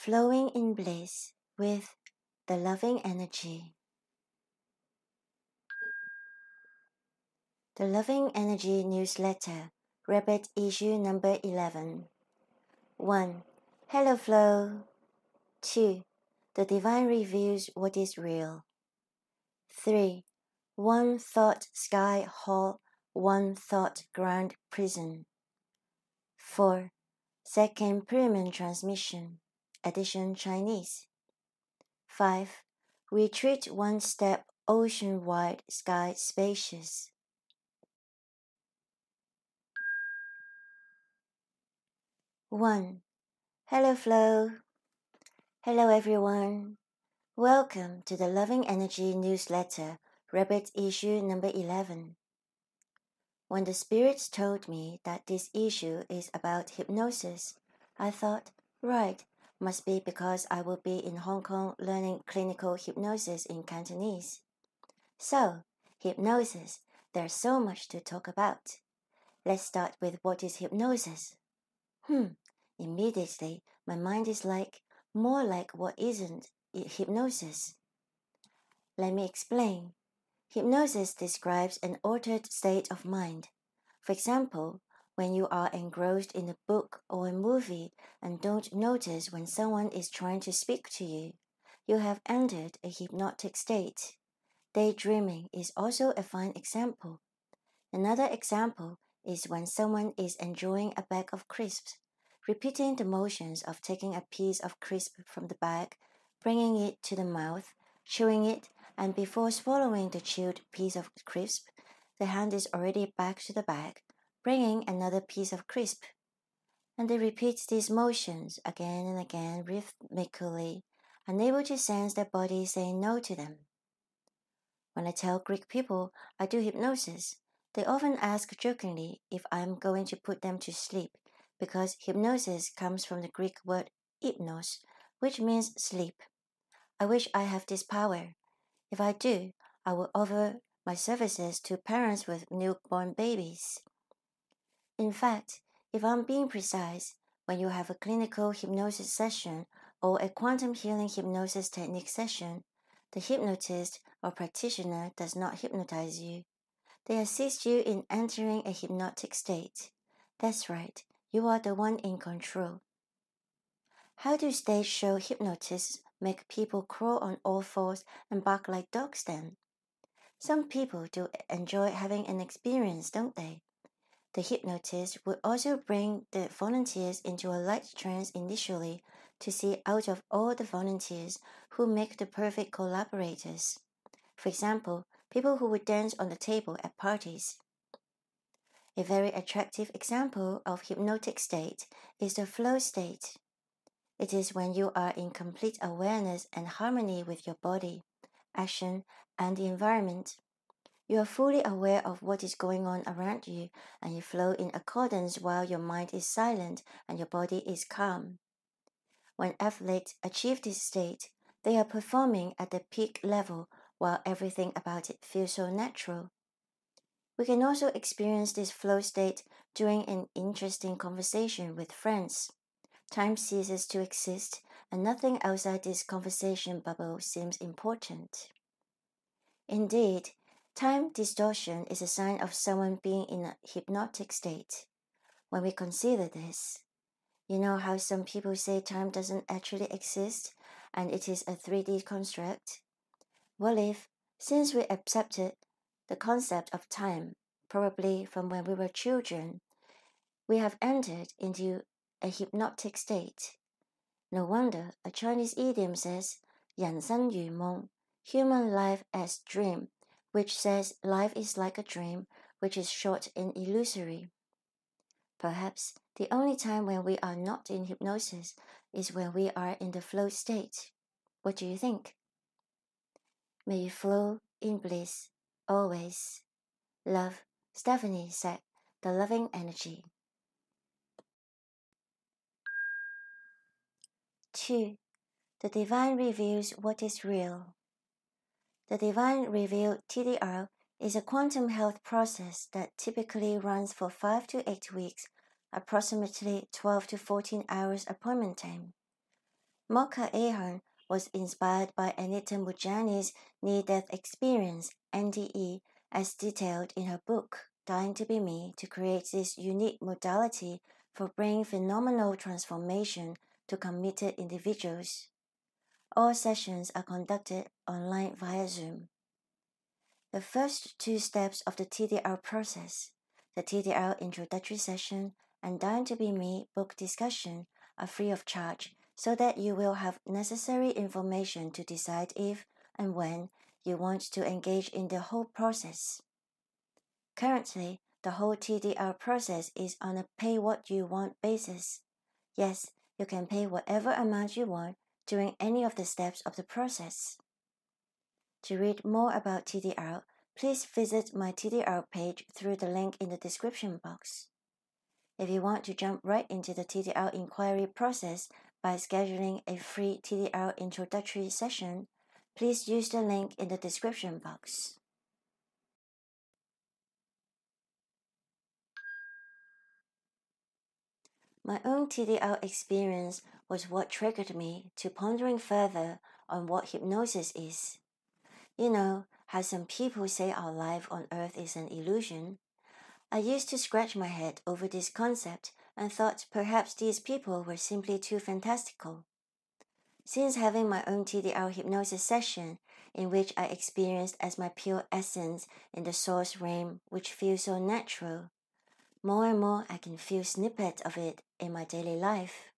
flowing in bliss with the loving energy. The Loving Energy Newsletter, Rabbit Issue number 11. 1. Hello Flow. 2. The Divine reveals what is real. 3. One Thought Sky Hall, One Thought Ground Prison. 4. Second Pyramid Transmission, Edition Chinese. 5. Retreat one step, ocean wide, sky spacious. 1. Hello Flow. Hello everyone. Welcome to the Loving Energy Newsletter, Rabbit Issue number 11. When the spirits told me that this issue is about hypnosis, I thought, right, must be because I will be in Hong Kong learning clinical hypnosis in Cantonese. So, hypnosis, there's so much to talk about. Let's start with what is hypnosis. Immediately, my mind is more like what isn't hypnosis. Let me explain. Hypnosis describes an altered state of mind. For example, when you are engrossed in a book or a movie and don't notice when someone is trying to speak to you, you have entered a hypnotic state. Daydreaming is also a fine example. Another example is when someone is enjoying a bag of crisps, repeating the motions of taking a piece of crisp from the bag, bringing it to the mouth, chewing it, and before swallowing the chewed piece of crisp, the hand is already back to the bag, bringing another piece of crisp. And they repeat these motions again and again rhythmically, unable to sense their body saying no to them. When I tell Greek people I do hypnosis, they often ask jokingly if I'm going to put them to sleep, because hypnosis comes from the Greek word hypnos, which means sleep. I wish I have this power. If I do, I will offer my services to parents with newborn babies. In fact, if I'm being precise, when you have a clinical hypnosis session or a quantum healing hypnosis technique session, the hypnotist or practitioner does not hypnotize you. They assist you in entering a hypnotic state. That's right, you are the one in control. How do stage show hypnotists make people crawl on all fours and bark like dogs then? Some people do enjoy having an experience, don't they? The hypnotist would also bring the volunteers into a light trance initially to see out of all the volunteers who make the perfect collaborators. For example, people who would dance on the table at parties. A very attractive example of hypnotic state is the flow state. It is when you are in complete awareness and harmony with your body, action, and the environment. You are fully aware of what is going on around you, and you flow in accordance while your mind is silent and your body is calm. When athletes achieve this state, they are performing at the peak level while everything about it feels so natural. We can also experience this flow state during an interesting conversation with friends. Time ceases to exist, and nothing outside this conversation bubble seems important. Indeed, time distortion is a sign of someone being in a hypnotic state. When we consider this, you know how some people say time doesn't actually exist and it is a 3D construct? What if, since we accepted the concept of time, probably from when we were children, we have entered into a hypnotic state? No wonder a Chinese idiom says, 人生如梦, human life as dream, which says life is like a dream, which is short and illusory. Perhaps the only time when we are not in hypnosis is when we are in the flow state. What do you think? May you flow in bliss, always. Love, Stephanie said, the Loving Energy. 2. The Divine reveals what is real. The Divine Reveal TDR is a quantum health process that typically runs for 5 to 8 weeks, approximately 12 to 14 hours appointment time. Mocha Ahern was inspired by Anita Moorjani's near-death experience, NDE, as detailed in her book, Dying to Be Me, to create this unique modality for bringing phenomenal transformation to committed individuals. All sessions are conducted online via Zoom. The first two steps of the TDR process, the TDR introductory session and Dying to Be Me book discussion, are free of charge so that you will have necessary information to decide if and when you want to engage in the whole process. Currently, the whole TDR process is on a pay what you want basis. Yes, you can pay whatever amount you want during any of the steps of the process. To read more about TDR, please visit my TDR page through the link in the description box. If you want to jump right into the TDR inquiry process by scheduling a free TDR introductory session, please use the link in the description box. My own TDR experience was what triggered me to pondering further on what hypnosis is. You know how some people say our life on earth is an illusion? I used to scratch my head over this concept and thought perhaps these people were simply too fantastical. Since having my own TDR hypnosis session, in which I experienced as my pure essence in the source realm, which feels so natural, more and more I can feel snippets of it in my daily life.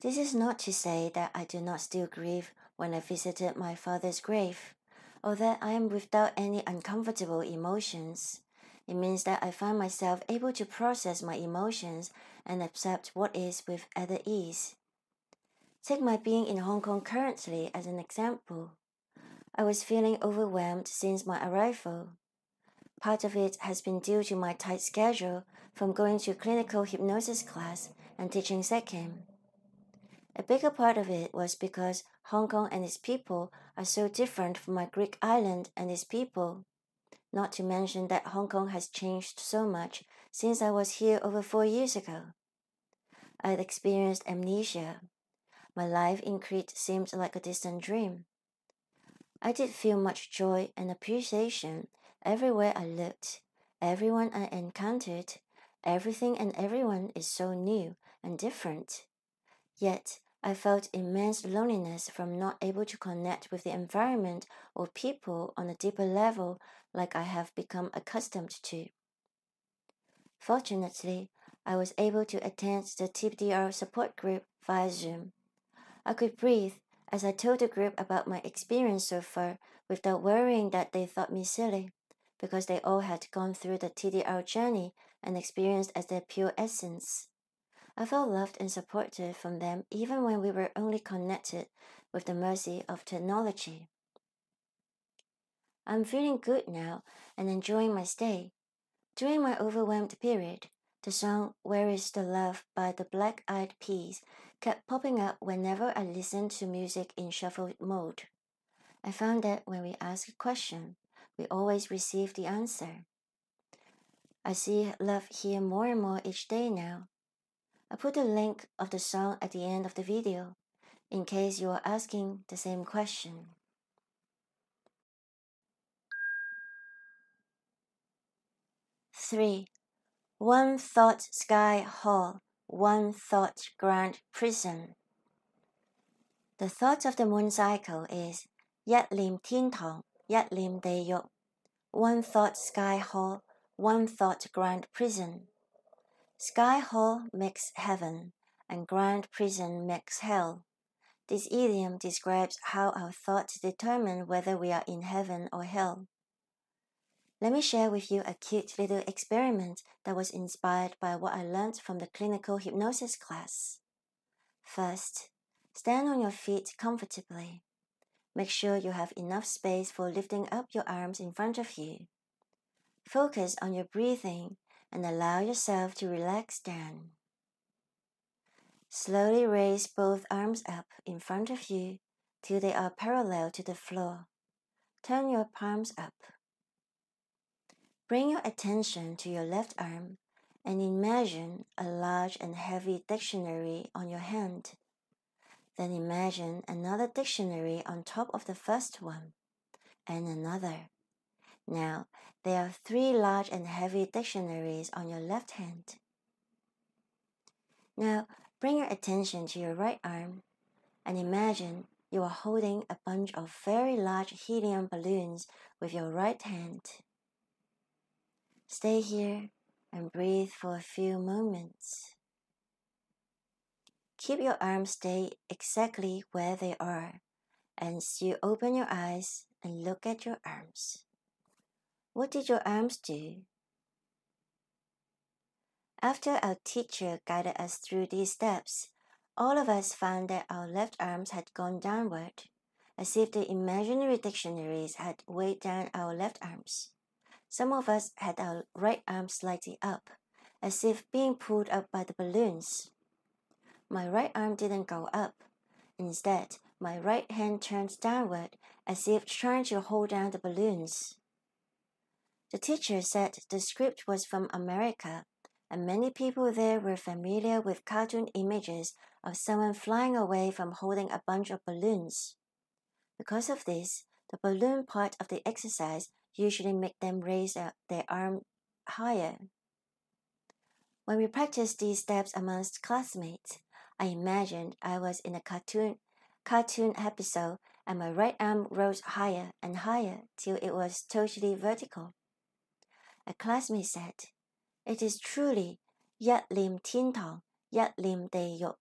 This is not to say that I do not still grieve when I visited my father's grave, or that I am without any uncomfortable emotions. It means that I find myself able to process my emotions and accept what is with other ease. Take my being in Hong Kong currently as an example. I was feeling overwhelmed since my arrival. Part of it has been due to my tight schedule from going to clinical hypnosis class and teaching Sekhem. A bigger part of it was because Hong Kong and its people are so different from my Greek island and its people. Not to mention that Hong Kong has changed so much since I was here over 4 years ago. I had experienced amnesia. My life in Crete seemed like a distant dream. I did feel much joy and appreciation everywhere I looked, everyone I encountered. Everything and everyone is so new and different. Yet, I felt immense loneliness from not able to connect with the environment or people on a deeper level like I have become accustomed to. Fortunately, I was able to attend the TDR support group via Zoom. I could breathe as I told the group about my experience so far without worrying that they thought me silly, because they all had gone through the TDR journey and experienced as their pure essence. I felt loved and supported from them even when we were only connected with the mercy of technology. I'm feeling good now and enjoying my stay. During my overwhelmed period, the song Where is the Love by the Black Eyed Peas kept popping up whenever I listened to music in shuffle mode. I found that when we ask a question, we always receive the answer. I see love here more and more each day now. I put a link of the song at the end of the video, in case you are asking the same question. Three. One thought sky hall, one thought grand prison. The thought of the moon cycle is 一念天堂,一念地獄. One thought sky hall, one thought grand prison. Sky hall makes heaven, and grand prison makes hell. This idiom describes how our thoughts determine whether we are in heaven or hell. Let me share with you a cute little experiment that was inspired by what I learned from the clinical hypnosis class. First, stand on your feet comfortably. Make sure you have enough space for lifting up your arms in front of you. Focus on your breathing and allow yourself to relax down. Slowly raise both arms up in front of you till they are parallel to the floor. Turn your palms up. Bring your attention to your left arm and imagine a large and heavy dictionary on your hand. Then imagine another dictionary on top of the first one, and another. Now, there are 3 large and heavy dictionaries on your left hand. Now, bring your attention to your right arm and imagine you are holding a bunch of very large helium balloons with your right hand. Stay here and breathe for a few moments. Keep your arms stay exactly where they are, and you open your eyes and look at your arms. What did your arms do? After our teacher guided us through these steps, all of us found that our left arms had gone downward, as if the imaginary dictionaries had weighed down our left arms. Some of us had our right arms slightly up, as if being pulled up by the balloons. My right arm didn't go up. Instead, my right hand turned downward, as if trying to hold down the balloons. The teacher said the script was from America, and many people there were familiar with cartoon images of someone flying away from holding a bunch of balloons. Because of this, the balloon part of the exercise usually make them raise their arm higher. When we practiced these steps amongst classmates, I imagined I was in a cartoon episode and my right arm rose higher and higher till it was totally vertical. A classmate said, "It is truly Yat Lim Tin Tong, Yat Lim De Yok,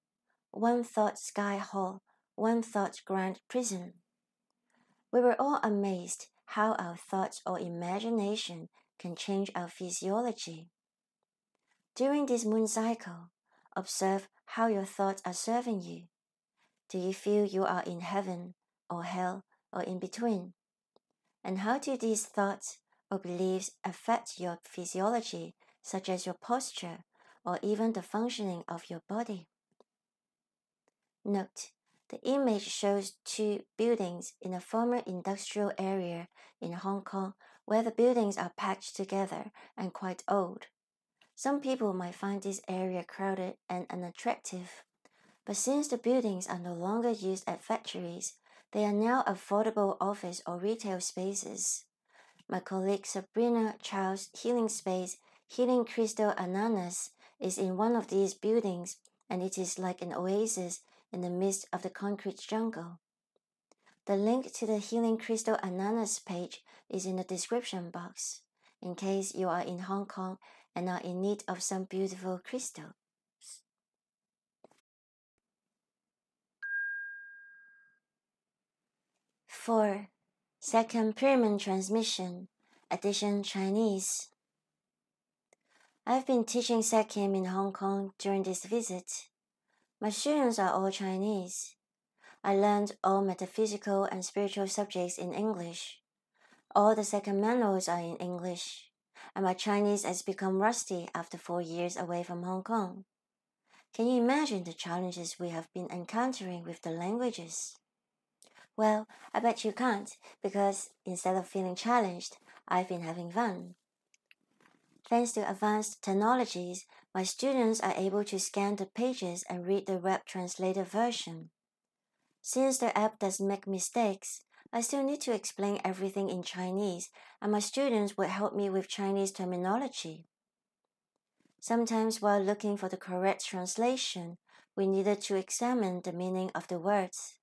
one thought sky hall, one thought grand prison." We were all amazed how our thoughts or imagination can change our physiology. During this moon cycle, observe how your thoughts are serving you. Do you feel you are in heaven or hell or in between? And how do these thoughts or beliefs affect your physiology, such as your posture or even the functioning of your body? Note, the image shows 2 buildings in a former industrial area in Hong Kong where the buildings are packed together and quite old. Some people might find this area crowded and unattractive, but since the buildings are no longer used as factories, they are now affordable office or retail spaces. My colleague Sabrina Chow's healing space, Healing Crystal Ananas, is in one of these buildings, and it is like an oasis in the midst of the concrete jungle. The link to the Healing Crystal Ananas page is in the description box, in case you are in Hong Kong and are in need of some beautiful crystals. 4. Second Pyramid Transmission, Edition Chinese. I've been teaching Sekkim in Hong Kong during this visit. My students are all Chinese. I learned all metaphysical and spiritual subjects in English. All the second manuals are in English, and my Chinese has become rusty after 4 years away from Hong Kong. Can you imagine the challenges we have been encountering with the languages? Well, I bet you can't, because instead of feeling challenged, I've been having fun. Thanks to advanced technologies, my students are able to scan the pages and read the web translated version. Since the app does make mistakes, I still need to explain everything in Chinese, and my students would help me with Chinese terminology. Sometimes while looking for the correct translation, we needed to examine the meaning of the words.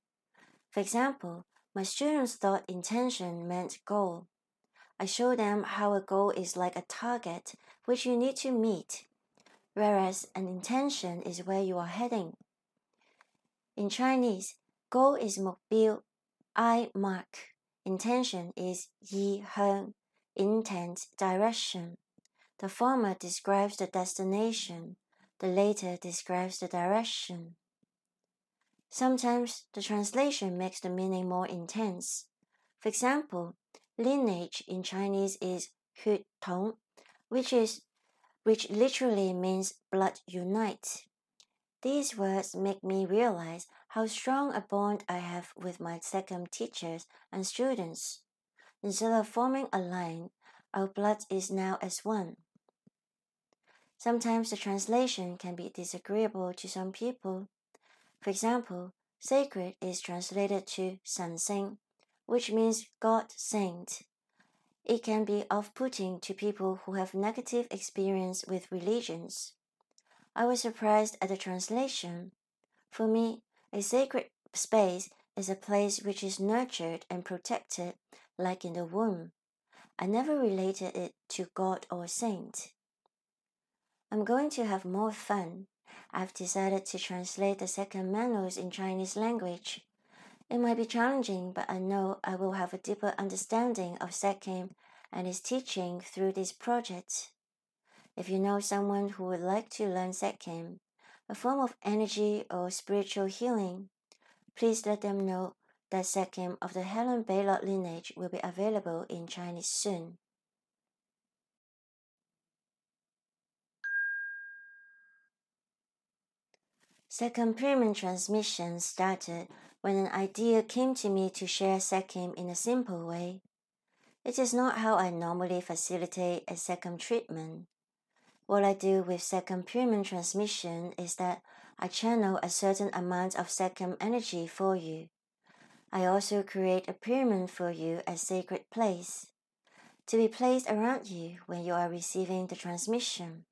For example, my students thought intention meant goal. I showed them how a goal is like a target which you need to meet, whereas an intention is where you are heading. In Chinese, goal is 目標, I mark. Intention is 意向, intent, direction. The former describes the destination, the latter describes the direction. Sometimes the translation makes the meaning more intense. For example, lineage in Chinese is 血統, which literally means blood unite. These words make me realize how strong a bond I have with my Sekkim teachers and students. Instead of forming a line, our blood is now as one. Sometimes the translation can be disagreeable to some people. For example, Sacred is translated to Sansing, which means God Saint. It can be off-putting to people who have negative experience with religions. I was surprised at the translation. For me, a sacred space is a place which is nurtured and protected, like in the womb. I never related it to God or saint. I'm going to have more fun. I've decided to translate the second manuals in Chinese language. It might be challenging, but I know I will have a deeper understanding of Sekkim and his teaching through this project. If you know someone who would like to learn Sekkim, a form of energy or spiritual healing, please let them know that Sekkim of the Helen Baylor lineage will be available in Chinese soon. Sekkim pyramid transmission started when an idea came to me to share Sekkim in a simple way. It is not how I normally facilitate a Sekkim treatment. What I do with Sekkim pyramid transmission is that I channel a certain amount of Sekkim energy for you. I also create a pyramid for you as sacred place, to be placed around you when you are receiving the transmission.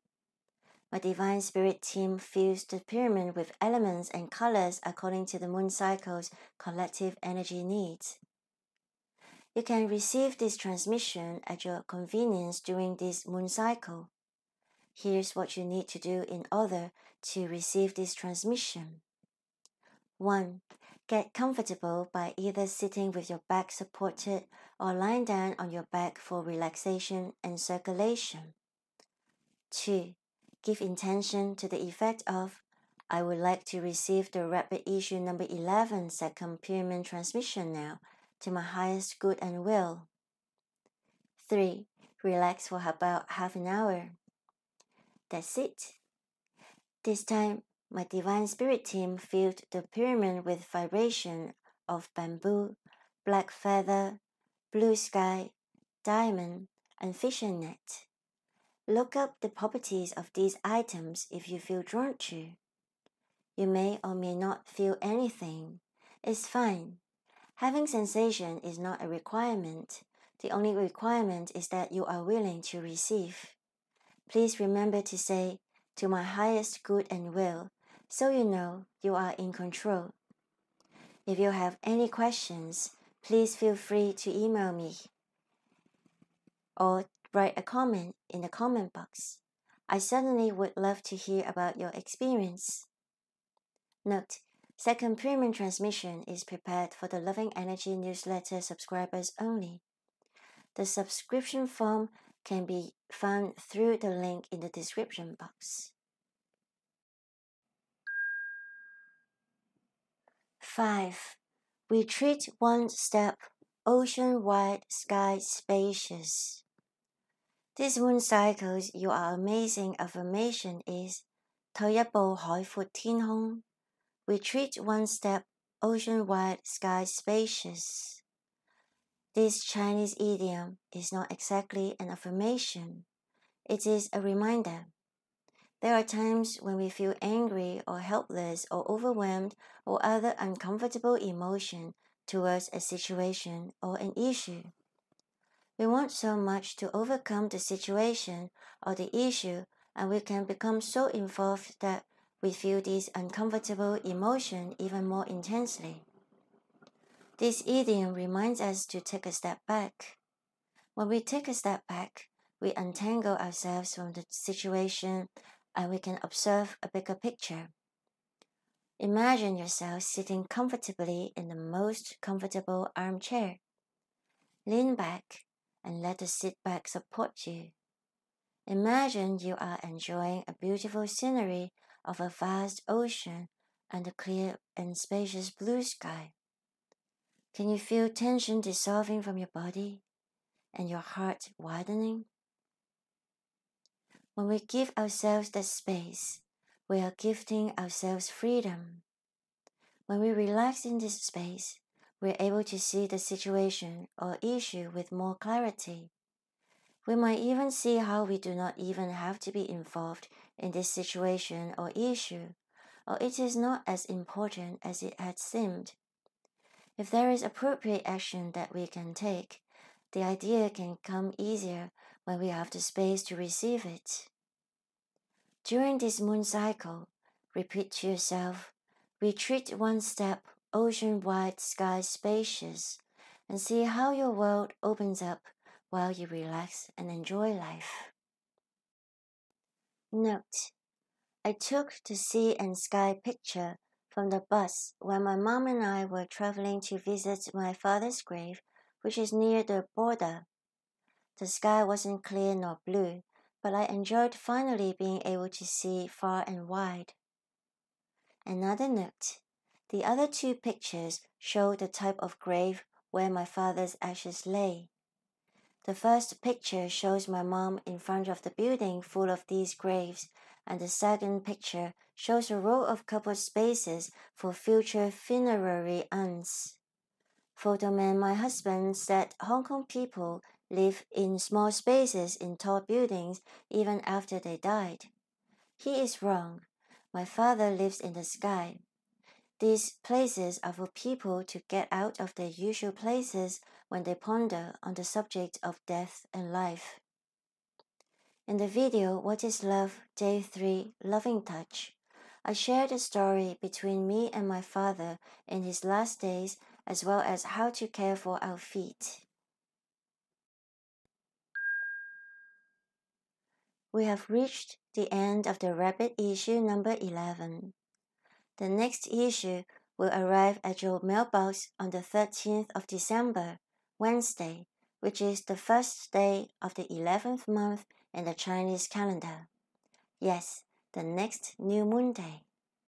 My Divine Spirit team fills the pyramid with elements and colors according to the moon cycle's collective energy needs. You can receive this transmission at your convenience during this moon cycle. Here's what you need to do in order to receive this transmission. 1. Get comfortable by either sitting with your back supported or lying down on your back for relaxation and circulation. 2. Give intention to the effect of, I would like to receive the rapid issue number 11 Sekkim pyramid transmission now, to my highest good and will. 3. Relax for about half an hour. That's it. This time, my Divine Spirit team filled the pyramid with vibration of bamboo, black feather, blue sky, diamond, and fishing net. Look up the properties of these items if you feel drawn to. You may or may not feel anything. It's fine. Having sensation is not a requirement. The only requirement is that you are willing to receive. Please remember to say, to my highest good and will, so you know you are in control. If you have any questions, please feel free to email me or write a comment in the comment box. I certainly would love to hear about your experience. Note, Sekkim pyramid transmission is prepared for the Loving Energy newsletter subscribers only. The subscription form can be found through the link in the description box. 5. Retreat one step, ocean wide, sky spacious. This moon cycle's You Are Amazing affirmation is 退一步海闊天空 Retreat one step, ocean wide, sky spacious. This Chinese idiom is not exactly an affirmation. It is a reminder. There are times when we feel angry or helpless or overwhelmed or other uncomfortable emotion towards a situation or an issue. We want so much to overcome the situation or the issue, and we can become so involved that we feel this uncomfortable emotion even more intensely. This idiom reminds us to take a step back. When we take a step back, we untangle ourselves from the situation and we can observe a bigger picture. Imagine yourself sitting comfortably in the most comfortable armchair. Lean back and let the sit back support you. Imagine you are enjoying a beautiful scenery of a vast ocean and a clear and spacious blue sky. Can you feel tension dissolving from your body and your heart widening? When we give ourselves that space, we are gifting ourselves freedom. When we relax in this space, we are able to see the situation or issue with more clarity. We might even see how we do not even have to be involved in this situation or issue, or it is not as important as it had seemed. If there is appropriate action that we can take, the idea can come easier when we have the space to receive it. During this moon cycle, repeat to yourself, retreat one step, ocean wide, sky spacious, and see how your world opens up while you relax and enjoy life. Note: I took the sea and sky picture from the bus when my mom and I were traveling to visit my father's grave, which is near the border. The sky wasn't clear nor blue, but I enjoyed finally being able to see far and wide. Another note: the other two pictures show the type of grave where my father's ashes lay. The first picture shows my mom in front of the building full of these graves, and the second picture shows a row of coupled spaces for future funerary urns. Photoman, my husband, said Hong Kong people live in small spaces in tall buildings even after they died. He is wrong. My father lives in the sky. These places are for people to get out of their usual places when they ponder on the subject of death and life. In the video What is Love? Day 3, Loving Touch, I shared a story between me and my father in his last days, as well as how to care for our feet. We have reached the end of the Rabbit issue number 11. The next issue will arrive at your mailbox on the 13th of December, Wednesday, which is the first day of the 11th month in the Chinese calendar. Yes, the next new moon day.